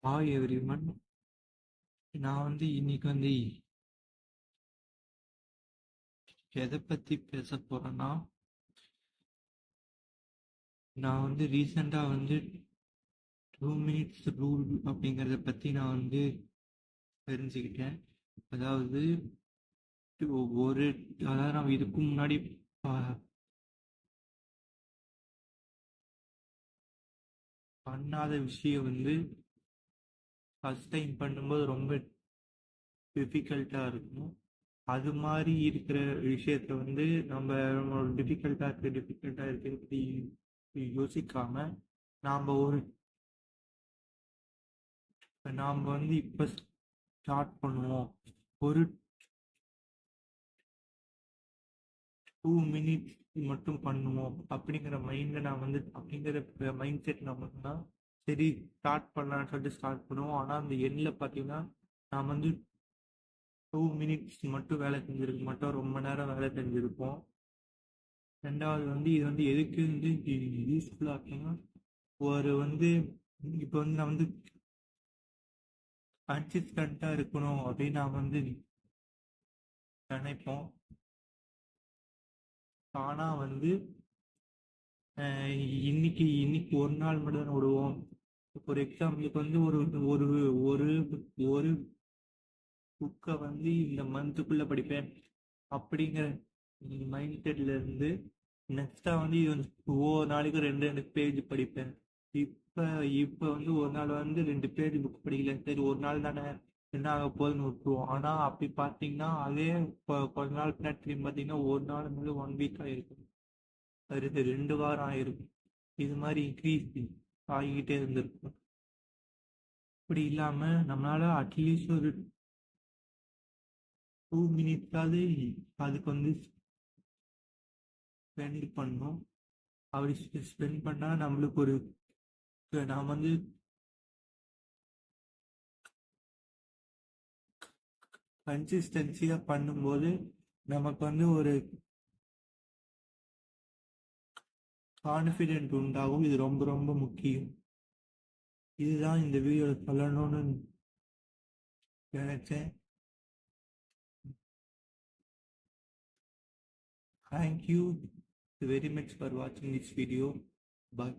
Hi everyone. நான் இன்னைக்கு எதை பற்றி பேச போகிறேன்னா, நான் ரீசெண்டாக 2 மினிட்ஸ் ரூல் அப்படிங்கிறத பற்றி நான் தெரிஞ்சுக்கிட்டேன். அதாவது ஒரு அதாவது நான் இதுக்கு முன்னாடி பண்ணாத விஷயம் ஃபஸ்ட் டைம் பண்ணும்போது ரொம்ப டிஃபிகல்ட்டாக இருக்கும். அது மாதிரி இருக்கிற விஷயத்த நம்மளோட டிஃபிகல்ட்டாக இருக்கிறது யோசிக்காம நாம் இப்போ ஸ்டார்ட் பண்ணுவோம். ஒரு 2 மினிட்ஸ் மட்டும் பண்ணுவோம் அப்படிங்கிற மைண்டில் அப்படிங்கிற மைண்ட் செட் நம்மளுக்குன்னா சரி ஸ்டார்ட் பண்ணலான்னு சொல்லிட்டு ஸ்டார்ட் பண்ணுவோம். ஆனால் அந்த எண்ணில் பார்த்தீங்கன்னா நான் 2 மினிட்ஸ் மட்டும் வேலை செஞ்சுருக்க மாட்டோம், ரொம்ப நேரம் வேலை செஞ்சுருப்போம். ரெண்டாவது இது எதுக்கு யூஸ்ஃபுல்லாக இருக்குன்னா, ஒரு இப்போ நான் கன்சிஸ்டண்ட்டாக இருக்கணும் அப்படின்னு நான் நினைப்போம். ஆனால் இன்னைக்கு இன்னைக்கு ஒரு நாள் மட்டும் தான் விடுவோம். ஒரு எக்ஸாம்பிளுக்கு ஒரு ஒரு ஒரு ஒரு புக்கை இந்த மந்த்துக்குள்ளே படிப்பேன் அப்படிங்கிற மைண்ட் செட்ல இருந்து நெக்ஸ்டா இது ஒவ்வொரு நாளைக்கு ரெண்டு ரெண்டு பேஜ் படிப்பேன். இப்போ இப்போ ஒரு நாள் 2 பேஜ் புக் படிக்கல, சரி ஒரு நாள் தானே என்ன ஆக போகுதுன்னு விட்டுருவோம். ஆனால் அப்படி பார்த்தீங்கன்னா அதே கொஞ்ச நாள் பின்னாடி திரும்பி பார்த்தீங்கன்னா ஒரு நாள் 1 வீக் ஆகிருக்கும், அது 2 வாரம் ஆகிருக்கும். இது மாதிரி இன்க்ரீஸ் ஆகிக்கிட்டே இருந்திருக்கும். இப்படி இல்லாமல் நம்மளால அட்லீஸ்ட் ஒரு 2 மினிட்ஸாவது அதுக்கு ஸ்பெண்ட் பண்ணணும். அப்படி ஸ்பெண்ட் பண்ணால் நம்மளுக்கு ஒரு நாம் கன்சிஸ்டன்சியாக பண்ணும்போது நமக்கு ஒரு கான்ஃபிடென்ட் உண்டாகும். இது ரொம்ப ரொம்ப முக்கியம். இதுதான் இந்த வீடியோவில் சொல்லணும்னு நினைச்சேன். Thank you very much for watching this video. Bye.